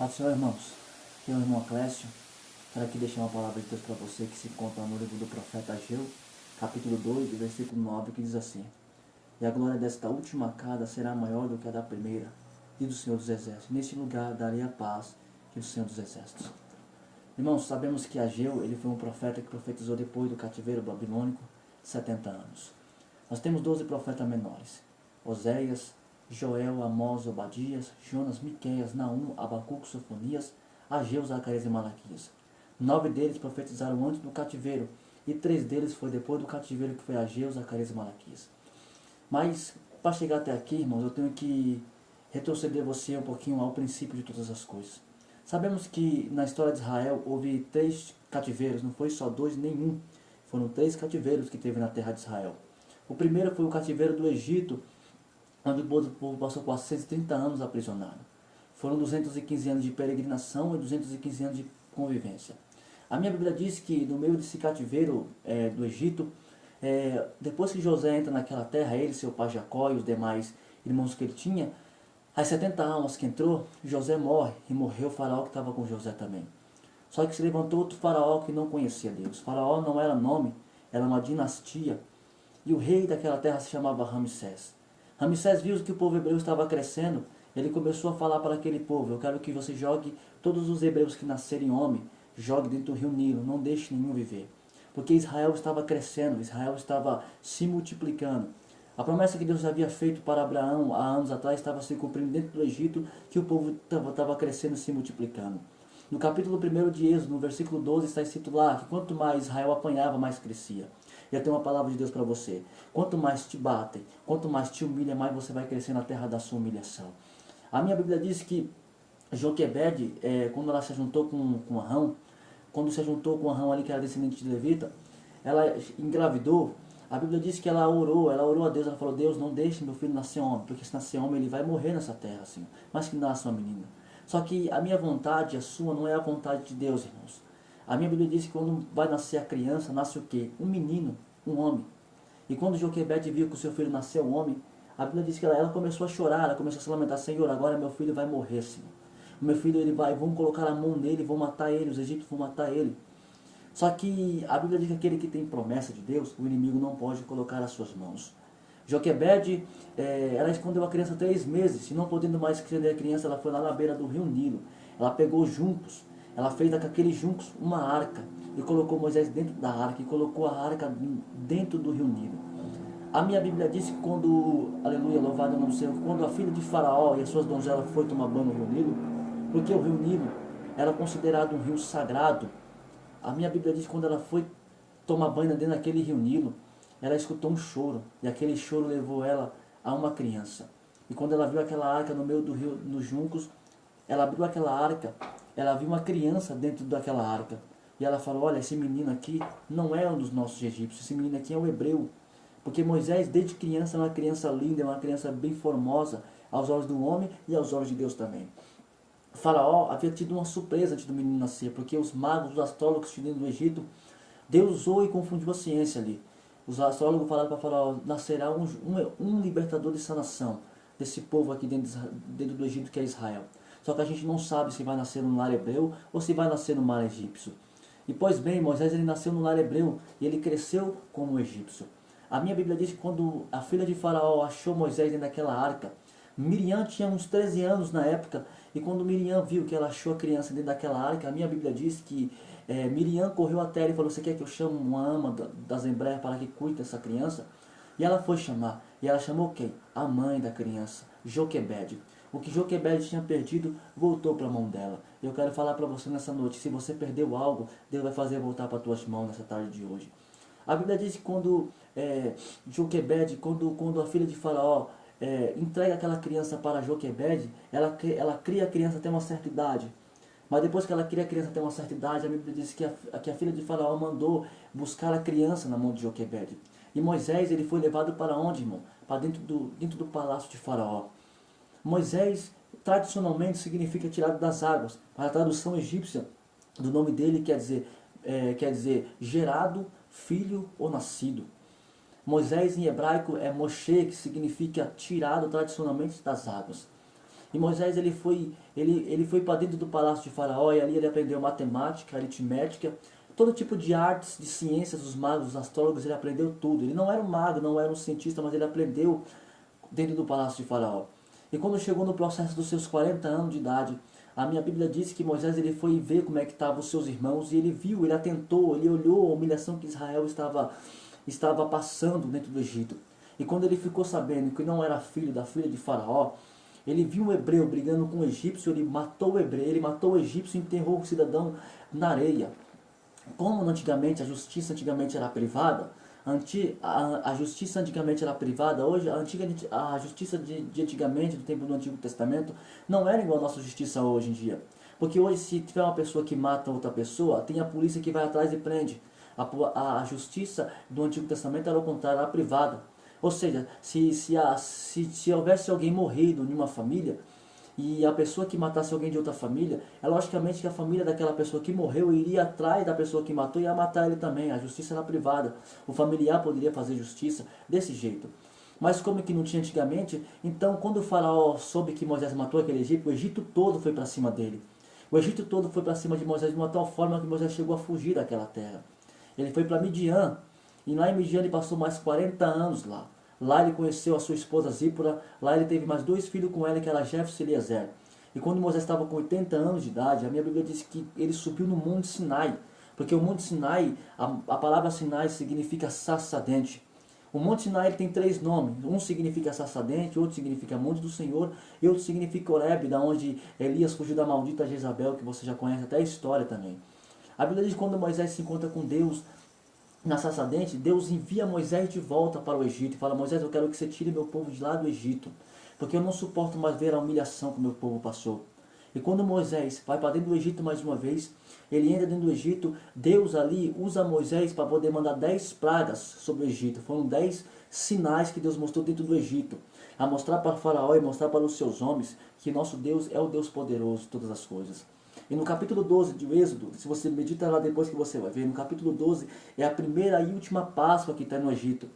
Paz do Senhor, irmãos. Aqui é o irmão Clécio. Quero aqui deixar uma palavra de Deus para você que se encontra no livro do profeta Ageu, capítulo 2, versículo 9, que diz assim: E a glória desta última casa será maior do que a da primeira, diz o Senhor dos Exércitos. Neste lugar darei a paz, diz o Senhor dos Exércitos. Irmãos, sabemos que Ageu ele foi um profeta que profetizou depois do cativeiro babilônico, 70 anos. Nós temos 12 profetas menores: Oséias, Joel, Amós, Obadias, Jonas, Miqueias, Naum, Abacuque, Sofonias, Ageu, Zacarias e Malaquias. 9 deles profetizaram antes do cativeiro, e 3 deles foi depois do cativeiro, que foi Ageu, Zacarias e Malaquias. Mas, para chegar até aqui, irmãos, eu tenho que retroceder você um pouquinho ao princípio de todas as coisas. Sabemos que na história de Israel houve 3 cativeiros, não foi só 2 nem 1. Foram 3 cativeiros que teve na terra de Israel. O primeiro foi o cativeiro do Egito, onde o povo passou 430 anos aprisionado. Foram 215 anos de peregrinação e 215 anos de convivência. A minha Bíblia diz que no meio desse cativeiro do Egito, depois que José entra naquela terra, ele, seu pai Jacó e os demais irmãos que ele tinha, as 70 almas que entrou, José morre, e morreu o faraó que estava com José também. Só que se levantou outro faraó que não conhecia Deus. Faraó não era nome, era uma dinastia. E o rei daquela terra se chamava Ramsés. Ramsés viu que o povo hebreu estava crescendo. Ele começou a falar para aquele povo: eu quero que você jogue todos os hebreus que nascerem homem, jogue dentro do rio Nilo, não deixe nenhum viver. Porque Israel estava crescendo, Israel estava se multiplicando. A promessa que Deus havia feito para Abraão há anos atrás estava se cumprindo dentro do Egito, que o povo estava crescendo e se multiplicando. No capítulo 1 de Êxodo, no versículo 12, está escrito lá que quanto mais Israel apanhava, mais crescia. E eu tenho uma palavra de Deus para você: quanto mais te batem, quanto mais te humilha, mais você vai crescer na terra da sua humilhação. A minha Bíblia diz que Joquebede, quando ela se juntou com Arão, quando se juntou com Arão ali, que era descendente de Levita, ela engravidou. A Bíblia diz que ela orou a Deus, ela falou: Deus, não deixe meu filho nascer homem, porque se nascer homem ele vai morrer nessa terra, assim, mas que nasça uma menina. Só que a minha vontade, a sua, não é a vontade de Deus, irmãos. A minha Bíblia diz que quando vai nascer a criança, nasce o quê? Um menino, um homem. E quando Joquebede viu que o seu filho nasceu um homem, a Bíblia diz que ela começou a chorar, ela começou a se lamentar: Senhor, agora meu filho vai morrer, Senhor. O meu filho, vão colocar a mão nele, vão matar ele, os egípcios vão matar ele. Só que a Bíblia diz que aquele que tem promessa de Deus, o inimigo não pode colocar as suas mãos. Joquebede, ela escondeu a criança 3 meses, e não podendo mais esconder a criança, ela foi lá na beira do rio Nilo. Ela pegou juncos, ela fez daqueles juncos uma arca, e colocou Moisés dentro da arca, e colocou a arca dentro do rio Nilo. A minha Bíblia diz que quando, aleluia, louvado é o nome do Senhor, quando a filha de Faraó e as suas donzelas foi tomar banho no rio Nilo, porque o rio Nilo era considerado um rio sagrado, a minha Bíblia diz que quando ela foi tomar banho dentro daquele rio Nilo, ela escutou um choro, e aquele choro levou ela a uma criança. E quando ela viu aquela arca no meio do rio, nos juncos, ela abriu aquela arca, ela viu uma criança dentro daquela arca. E ela falou: olha, esse menino aqui não é um dos nossos egípcios, esse menino aqui é um hebreu. Porque Moisés, desde criança, é uma criança linda, é uma criança bem formosa, aos olhos do homem e aos olhos de Deus também. Faraó havia tido uma surpresa antes do menino nascer, porque os magos, os astrólogos que tinham do Egito, Deus usou e confundiu a ciência ali. Os astrólogos falaram para Faraó: nascerá um libertador dessa nação, desse povo aqui dentro do Egito, que é Israel. Só que a gente não sabe se vai nascer no lar hebreu ou se vai nascer no mar egípcio. E pois bem, Moisés ele nasceu no lar hebreu e ele cresceu como egípcio. A minha Bíblia diz que quando a filha de Faraó achou Moisés dentro daquela arca, Miriam tinha uns 13 anos na época, e quando Miriam viu que ela achou a criança dentro daquela arca, a minha Bíblia diz que Miriam correu até ela e falou: você quer que eu chame uma ama das Embreas para que cuide dessa criança? E ela foi chamar, e ela chamou quem? A mãe da criança, Joquebede. O que Joquebede tinha perdido, voltou para a mão dela. Eu quero falar para você nessa noite: se você perdeu algo, Deus vai fazer voltar para as tuas mãos nessa tarde de hoje. A Bíblia diz que quando Joquebede, quando a filha de Faraó entrega aquela criança para Joquebede, ela cria a criança até uma certa idade. Mas depois que ela cria a criança até uma certa idade, a Bíblia diz que a filha de Faraó mandou buscar a criança na mão de Joquebede. E Moisés ele foi levado para onde, irmão? Para dentro do palácio de Faraó. Moisés, tradicionalmente, significa tirado das águas. Para a tradução egípcia do nome dele quer dizer gerado, filho ou nascido. Moisés em hebraico é Moshe, que significa tirado tradicionalmente das águas. E Moisés ele foi para dentro do palácio de Faraó e ali ele aprendeu matemática, aritmética, todo tipo de artes, de ciências, os magos, os astrólogos, ele aprendeu tudo. Ele não era um mago, não era um cientista, mas ele aprendeu dentro do palácio de Faraó. E quando chegou no processo dos seus 40 anos de idade, a minha Bíblia diz que Moisés ele foi ver como é que estavam os seus irmãos e ele viu, ele atentou, ele olhou a humilhação que Israel estava passando dentro do Egito. E quando ele ficou sabendo que não era filho da filha de Faraó, ele viu um hebreu brigando com um egípcio, ele matou o hebreu, ele matou o egípcio e enterrou o cidadão na areia. Como antigamente a justiça antigamente era privada, a justiça antigamente era privada, hoje a justiça de antigamente, do tempo do Antigo Testamento, não era igual a nossa justiça hoje em dia. Porque hoje se tiver uma pessoa que mata outra pessoa, tem a polícia que vai atrás e prende. A justiça do Antigo Testamento era o contrário, era privada. Ou seja, se houvesse alguém morrido em uma família, e a pessoa que matasse alguém de outra família, é logicamente que a família daquela pessoa que morreu iria atrás da pessoa que matou e ia matar ele também. A justiça era privada. O familiar poderia fazer justiça desse jeito. Mas como que não tinha antigamente, então quando o faraó soube que Moisés matou aquele Egito, o Egito todo foi para cima dele. O Egito todo foi para cima de Moisés de uma tal forma que Moisés chegou a fugir daquela terra. Ele foi para Midian, e lá em Midian ele passou mais 40 anos lá. Lá ele conheceu a sua esposa Zípora, lá ele teve mais 2 filhos com ela, que era Jefes e Eliezer. E quando Moisés estava com 80 anos de idade, a minha Bíblia diz que ele subiu no Monte Sinai. Porque o Monte Sinai, a palavra Sinai significa sarça ardente. O Monte Sinai ele tem 3 nomes. Um significa sarça ardente, outro significa Monte do Senhor, e outro significa Horebe, da onde Elias fugiu da maldita Jezabel, que você já conhece até a história também. A Bíblia diz que quando Moisés se encontra com Deus na sarça ardente, Deus envia Moisés de volta para o Egito e fala: Moisés, eu quero que você tire meu povo de lá do Egito, porque eu não suporto mais ver a humilhação que o meu povo passou. E quando Moisés vai para dentro do Egito mais uma vez, ele entra dentro do Egito, Deus ali usa Moisés para poder mandar 10 pragas sobre o Egito. Foram 10 sinais que Deus mostrou dentro do Egito, a mostrar para o Faraó e mostrar para os seus homens que nosso Deus é o Deus poderoso de todas as coisas. E no capítulo 12 de Êxodo, se você medita lá depois que você vai ver, no capítulo 12 é a primeira e última Páscoa que está no Egito.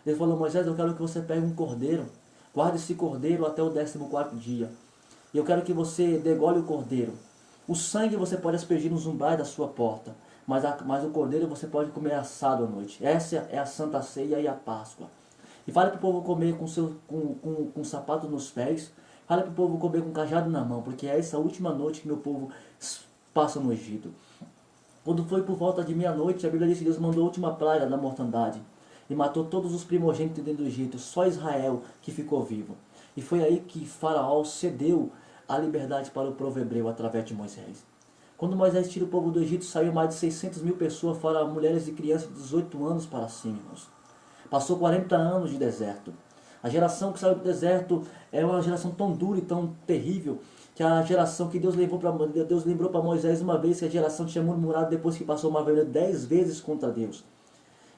Ele falou: Moisés, eu quero que você pegue um cordeiro, guarde esse cordeiro até o 14º dia. E eu quero que você degole o cordeiro. O sangue você pode aspergir nos umbrais da sua porta, mas o cordeiro você pode comer assado à noite. Essa é a Santa Ceia e a Páscoa. E fale para o povo comer com sapato nos pés. Fale para o povo comer com cajado na mão, porque é essa última noite que meu povo passa no Egito. Quando foi por volta de meia-noite, a Bíblia diz que Deus mandou a última praga da mortandade e matou todos os primogênitos dentro do Egito, só Israel que ficou vivo. E foi aí que Faraó cedeu a liberdade para o povo hebreu através de Moisés. Quando Moisés tira o povo do Egito, saiu mais de 600 mil pessoas, fora mulheres e crianças de 18 anos para cima, irmãos. Passou 40 anos de deserto. A geração que saiu do deserto é uma geração tão dura e tão terrível, que a geração que Deus lembrou para Moisés uma vez, que a geração tinha murmurado depois que passou o Mar Vermelho 10 vezes contra Deus.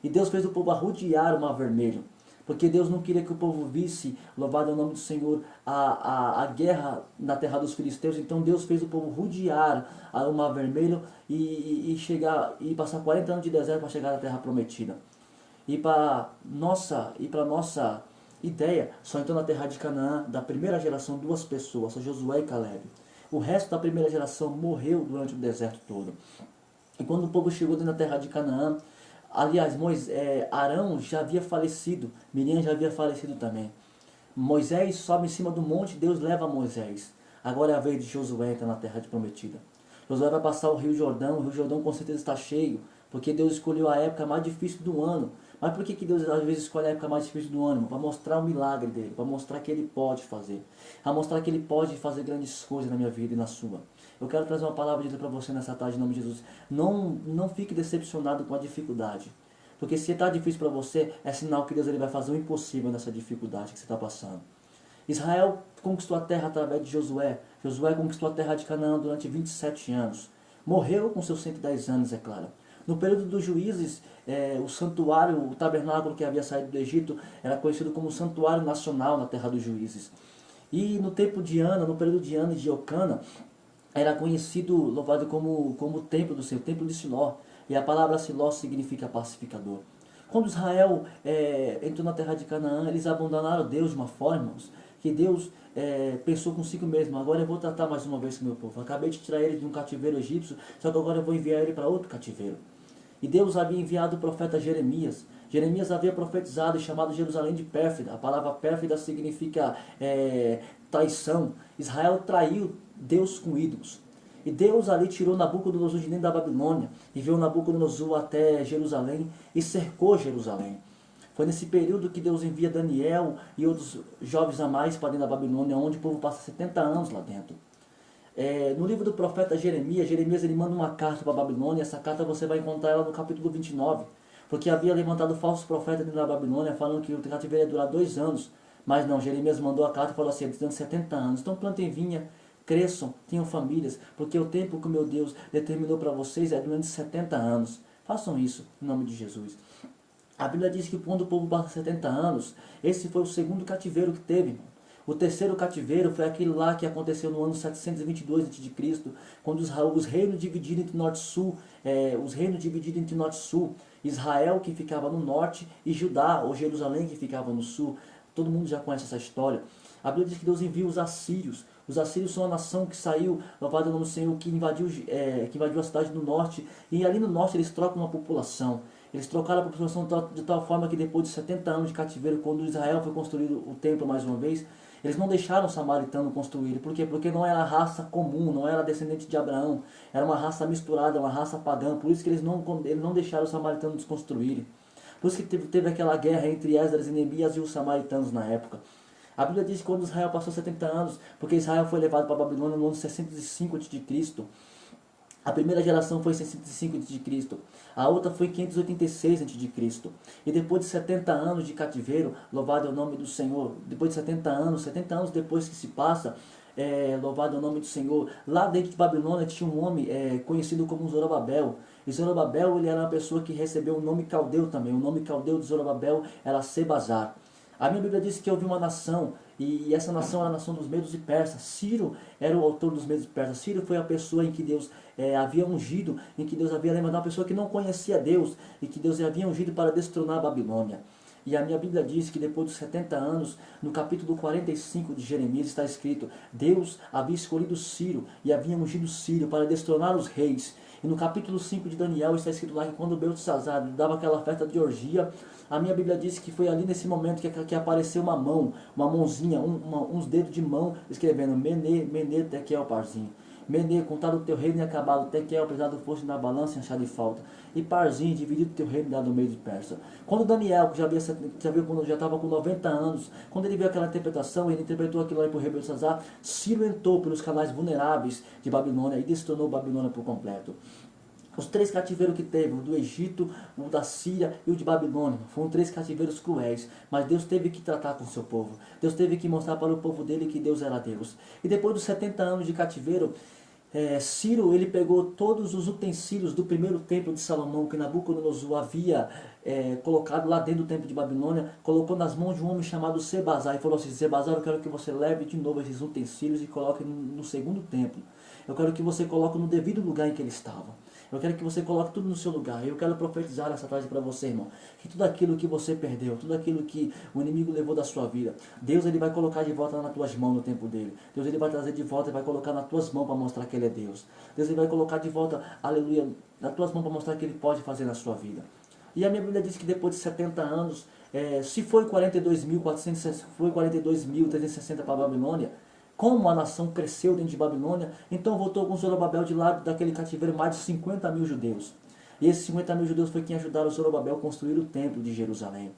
E Deus fez o povo arrodear o Mar Vermelho, porque Deus não queria que o povo visse, louvado é o nome do Senhor, a guerra na terra dos filisteus. Então Deus fez o povo rodear o Mar Vermelho e passar 40 anos de deserto para chegar à terra prometida. E para nossa ideia, só entrou na terra de Canaã, da primeira geração, 2 pessoas, só Josué e Caleb. O resto da primeira geração morreu durante o deserto todo. E quando o povo chegou dentro da terra de Canaã, aliás, Arão já havia falecido, Miriam já havia falecido também. Moisés sobe em cima do monte, Deus leva Moisés. Agora é a vez de Josué entrar na terra de prometida. Josué vai passar o Rio Jordão com certeza está cheio, porque Deus escolheu a época mais difícil do ano. Mas por que Deus às vezes escolhe a época mais difícil do ano? Para mostrar o milagre dele, para mostrar que ele pode fazer. Para mostrar que ele pode fazer grandes coisas na minha vida e na sua. Eu quero trazer uma palavra de Deus para você nessa tarde, em nome de Jesus. Não fique decepcionado com a dificuldade. Porque se está difícil para você, é sinal que Deus ele vai fazer o impossível nessa dificuldade que você está passando. Israel conquistou a terra através de Josué. Josué conquistou a terra de Canaã durante 27 anos. Morreu com seus 110 anos, é claro. No período dos juízes, o santuário, o tabernáculo que havia saído do Egito, era conhecido como santuário nacional na terra dos juízes. E no tempo de Ana, no período de Ana e de Eucana, era conhecido, louvado como o templo do Senhor, o templo de Siló. E a palavra Siló significa pacificador. Quando Israel entrou na terra de Canaã, eles abandonaram Deus de uma forma, irmãos, que Deus pensou consigo mesmo: agora eu vou tratar mais uma vez com o meu povo. Acabei de tirar ele de um cativeiro egípcio, só que agora eu vou enviar ele para outro cativeiro. E Deus havia enviado o profeta Jeremias. Jeremias havia profetizado e chamado Jerusalém de pérfida. A palavra pérfida significa traição. Israel traiu Deus com ídolos. E Deus ali tirou Nabucodonosor de dentro da Babilônia, enviou Nabucodonosor até Jerusalém e cercou Jerusalém. Foi nesse período que Deus envia Daniel e outros jovens a mais para dentro da Babilônia, onde o povo passa 70 anos lá dentro. No livro do profeta Jeremias, ele manda uma carta para a Babilônia. Essa carta você vai encontrar ela no capítulo 29, porque havia levantado falsos profetas dentro da Babilônia, falando que o cativeiro ia durar 2 anos. Mas não, Jeremias mandou a carta e falou assim: durante 70 anos. Então plantem vinha, cresçam, tenham famílias, porque o tempo que o meu Deus determinou para vocês é durante 70 anos. Façam isso, em nome de Jesus. A Bíblia diz que quando o povo passa 70 anos, esse foi o segundo cativeiro que teve, irmão. O terceiro cativeiro foi aquele lá que aconteceu no ano 722 a.C., quando os reinos dividiram entre norte e sul, Israel que ficava no norte e Judá, ou Jerusalém que ficava no sul. Todo mundo já conhece essa história. A Bíblia diz que Deus envia os assírios. Os assírios são a nação que saiu, louvado o nome do Senhor, que invadiu a cidade do norte. E ali no norte eles trocam uma população. Eles trocaram a população de tal forma que depois de 70 anos de cativeiro, quando Israel foi construído o templo mais uma vez, eles não deixaram o samaritano construir. Por quê? Porque não era raça comum, não era descendente de Abraão. Era uma raça misturada, uma raça pagã. Por isso que eles não deixaram os samaritanos construírem. Por isso que teve aquela guerra entre Esdras e Neemias e os samaritanos na época. A Bíblia diz que quando Israel passou 70 anos, porque Israel foi levado para a Babilônia no ano 605 a.C., a primeira geração foi em 605 a.C., a outra foi em 586 a.C. E depois de 70 anos de cativeiro, louvado é o nome do Senhor, depois de 70 anos depois que se passa, louvado é o nome do Senhor, lá dentro de Babilônia tinha um homem conhecido como Zorobabel. E Zorobabel, ele era uma pessoa que recebeu o nome caldeu também. O nome caldeu de Zorobabel era Sebazar. A minha Bíblia diz que houve uma nação, e essa nação era a nação dos medos e persas. Ciro era o autor dos medos e persas. Ciro foi a pessoa em que Deus havia ungido, em que Deus havia levantado uma pessoa que não conhecia Deus, e que Deus havia ungido para destronar a Babilônia. E a minha Bíblia diz que depois dos 70 anos, no capítulo 45 de Jeremias está escrito: Deus havia escolhido Ciro e havia ungido Ciro para destronar os reis. E no capítulo 5 de Daniel está escrito lá que quando Beltesazar dava aquela festa de orgia, a minha Bíblia diz que foi ali nesse momento que apareceu uma mão, uma mãozinha, uns dedos de mão, escrevendo Mene, Mene, Tekel, Parzinho. Mene, contado o teu reino e acabado, Tekel, pesado fosse na balança e achado de falta. E Parzinho, dividido o teu reino e dado no meio de Persa. Quando Daniel, que já viu quando já estava com 90 anos, quando ele viu aquela interpretação, ele interpretou aquilo aí para o rei Beltesazar, Ciro entrou pelos canais vulneráveis de Babilônia e destronou Babilônia por completo. Os 3 cativeiros que teve, o do Egito, o da Síria e o de Babilônia, foram 3 cativeiros cruéis, mas Deus teve que tratar com o seu povo. Deus teve que mostrar para o povo dele que Deus era Deus. E depois dos 70 anos de cativeiro, Ciro, ele pegou todos os utensílios do primeiro templo de Salomão, que Nabucodonosor havia colocado lá dentro do templo de Babilônia, colocou nas mãos de um homem chamado Sebazar, e falou assim: Sebazar, eu quero que você leve de novo esses utensílios e coloque no segundo templo. Eu quero que você coloque no devido lugar em que ele estava. Eu quero que você coloque tudo no seu lugar. Eu quero profetizar essa tarde para você, irmão, que tudo aquilo que você perdeu, tudo aquilo que o inimigo levou da sua vida, Deus ele vai colocar de volta nas tuas mãos no tempo dele. Deus ele vai trazer de volta e vai colocar nas tuas mãos para mostrar que ele é Deus. Deus ele vai colocar de volta, aleluia, nas tuas mãos para mostrar que ele pode fazer na sua vida. E a minha Bíblia diz que depois de 70 anos, se foi 42.400, foi 42.360 para a Babilônia, como a nação cresceu dentro de Babilônia, então voltou com Zorobabel de lado daquele cativeiro mais de 50 mil judeus. E esses 50 mil judeus foi quem ajudaram Zorobabel a construir o templo de Jerusalém.